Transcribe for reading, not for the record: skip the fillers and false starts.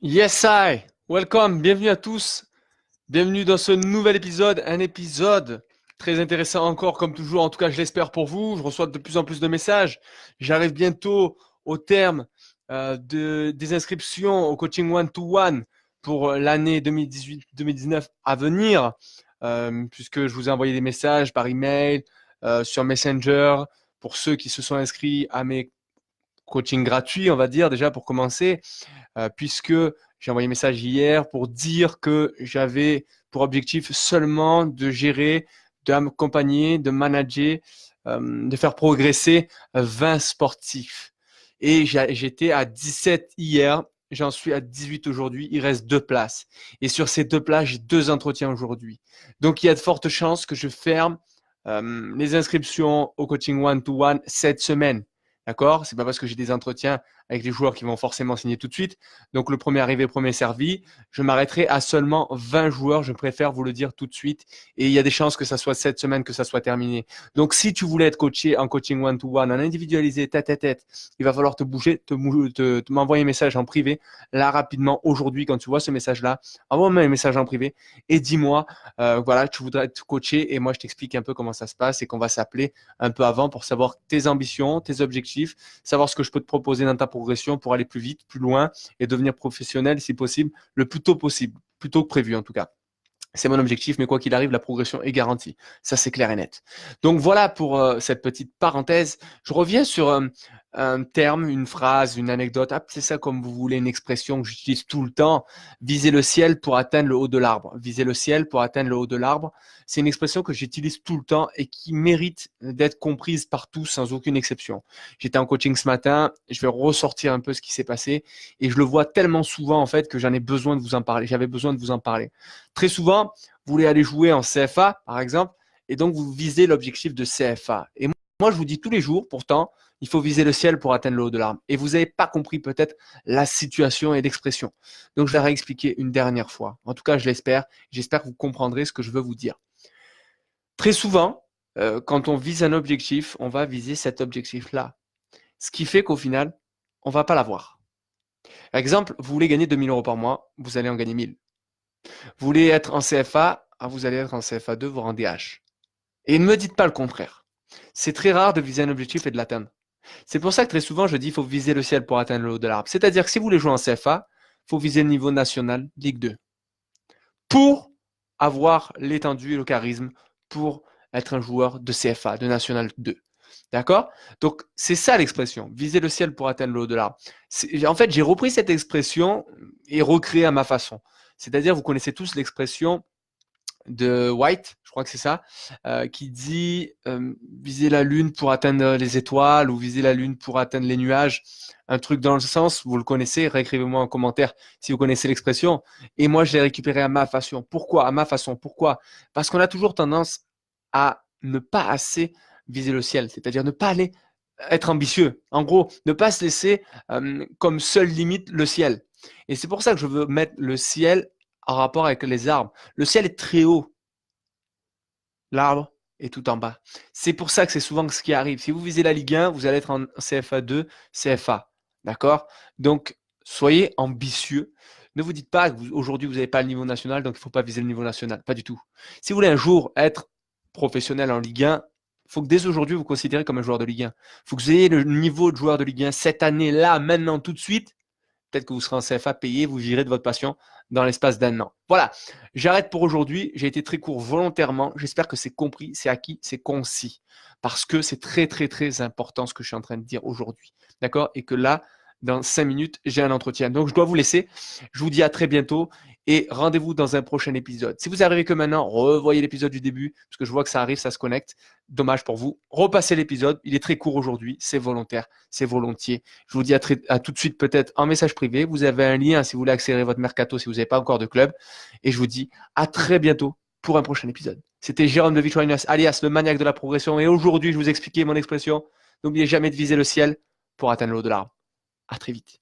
Yes, I. Welcome. Bienvenue à tous. Bienvenue dans ce nouvel épisode. Un épisode très intéressant encore, comme toujours. En tout cas, je l'espère pour vous. Je reçois de plus en plus de messages. J'arrive bientôt au terme des inscriptions au coaching one-to-one pour l'année 2018-2019 à venir, puisque je vous ai envoyé des messages par email, sur Messenger, pour ceux qui se sont inscrits à mes coachings gratuits, on va dire déjà pour commencer. Puisque j'ai envoyé un message hier pour dire que j'avais pour objectif seulement de gérer, d'accompagner, de manager, de faire progresser 20 sportifs. Et j'étais à 17 hier, j'en suis à 18 aujourd'hui, il reste 2 places. Et sur ces 2 places, j'ai 2 entretiens aujourd'hui. Donc il y a de fortes chances que je ferme les inscriptions au coaching one-to-one cette semaine. D'accord? C'est pas parce que j'ai des entretiens avec des joueurs qui vont forcément signer tout de suite. Donc, le premier arrivé, premier servi. Je m'arrêterai à seulement 20 joueurs. Je préfère vous le dire tout de suite. Et il y a des chances que ça soit cette semaine que ça soit terminé. Donc, si tu voulais être coaché en coaching one-to-one, en individualisé, tête à tête, il va falloir te bouger, m'envoyer un message en privé. Là, rapidement, aujourd'hui, quand tu vois ce message-là, envoie-moi un message en privé et dis-moi, voilà, tu voudrais être coaché et moi, je t'explique un peu comment ça se passe et qu'on va s'appeler un peu avant pour savoir tes ambitions, tes objectifs, savoir ce que je peux te proposer dans ta progression pour aller plus vite, plus loin et devenir professionnel si possible, le plus tôt possible, plus tôt que prévu en tout cas. C'est mon objectif, mais quoi qu'il arrive, la progression est garantie. Ça, c'est clair et net. Donc voilà pour cette petite parenthèse. Je reviens sur un terme, une phrase, une anecdote. Appelez ça comme vous voulez, une expression que j'utilise tout le temps. Viser le ciel pour atteindre le haut de l'arbre. Viser le ciel pour atteindre le haut de l'arbre. C'est une expression que j'utilise tout le temps et qui mérite d'être comprise par tous sans aucune exception. J'étais en coaching ce matin. Je vais ressortir un peu ce qui s'est passé et je le vois tellement souvent en fait que j'en ai besoin de vous en parler. J'avais besoin de vous en parler. Très souvent, vous voulez aller jouer en CFA, par exemple, et donc vous visez l'objectif de CFA. Et moi, je vous dis tous les jours, pourtant, il faut viser le ciel pour atteindre le haut de l'arbre. Et vous n'avez pas compris peut-être la situation et l'expression. Donc, je vais réexpliquer une dernière fois. En tout cas, je l'espère. J'espère que vous comprendrez ce que je veux vous dire. Très souvent, quand on vise un objectif, on va viser cet objectif-là. Ce qui fait qu'au final, on ne va pas l'avoir. Par exemple, vous voulez gagner 2 000 € par mois, vous allez en gagner 1 000. Vous voulez être en CFA, vous allez être en CFA2, voire en DH. Et ne me dites pas le contraire. C'est très rare de viser un objectif et de l'atteindre. C'est pour ça que très souvent, je dis qu'il faut viser le ciel pour atteindre le haut de l'arbre. C'est-à-dire que si vous voulez jouer en CFA, il faut viser le niveau national, Ligue 2. Pour avoir l'étendue et le charisme pour être un joueur de CFA, de National 2. D'accord? Donc, c'est ça l'expression. Viser le ciel pour atteindre le haut de l'arbre. En fait, j'ai repris cette expression et recréé à ma façon. C'est-à-dire, vous connaissez tous l'expression de White, je crois que c'est ça, qui dit viser la lune pour atteindre les étoiles ou viser la lune pour atteindre les nuages. Un truc dans le sens, vous le connaissez, réécrivez-moi en commentaire si vous connaissez l'expression. Et moi, je l'ai récupéré à ma façon. Pourquoi? À ma façon. Pourquoi? Parce qu'on a toujours tendance à ne pas assez viser le ciel, c'est-à-dire ne pas aller être ambitieux. En gros, ne pas se laisser comme seule limite le ciel. Et c'est pour ça que je veux mettre le ciel en rapport avec les arbres. Le ciel est très haut. L'arbre est tout en bas. C'est pour ça que c'est souvent ce qui arrive. Si vous visez la Ligue 1, vous allez être en CFA2, CFA. D'accord? Donc, soyez ambitieux. Ne vous dites pas qu'aujourd'hui, vous n'avez pas le niveau national, donc il ne faut pas viser le niveau national. Pas du tout. Si vous voulez un jour être professionnel en Ligue 1, il faut que dès aujourd'hui, vous vous considérez comme un joueur de Ligue 1. Il faut que vous ayez le niveau de joueur de Ligue 1 cette année-là, maintenant, tout de suite. Peut-être que vous serez en CFA payé, vous virez de votre passion dans l'espace d'1 an. Voilà, j'arrête pour aujourd'hui. J'ai été très court volontairement. J'espère que c'est compris, c'est acquis, c'est concis. Parce que c'est très, très, très important ce que je suis en train de dire aujourd'hui. D'accord? Et que là, dans 5 minutes, j'ai un entretien. Donc, je dois vous laisser. Je vous dis à très bientôt et rendez-vous dans un prochain épisode. Si vous arrivez que maintenant, revoyez l'épisode du début parce que je vois que ça arrive, ça se connecte. Dommage pour vous. Repassez l'épisode. Il est très court aujourd'hui. C'est volontaire. C'est volontiers. Je vous dis à tout de suite peut-être en message privé. Vous avez un lien si vous voulez accélérer votre mercato si vous n'avez pas encore de club. Et je vous dis à très bientôt pour un prochain épisode. C'était Jérôme de Victorious, alias le maniaque de la progression. Et aujourd'hui, je vous expliquais mon expression. N'oubliez jamais de viser le ciel pour atteindre le haut de l'arbre. À très vite.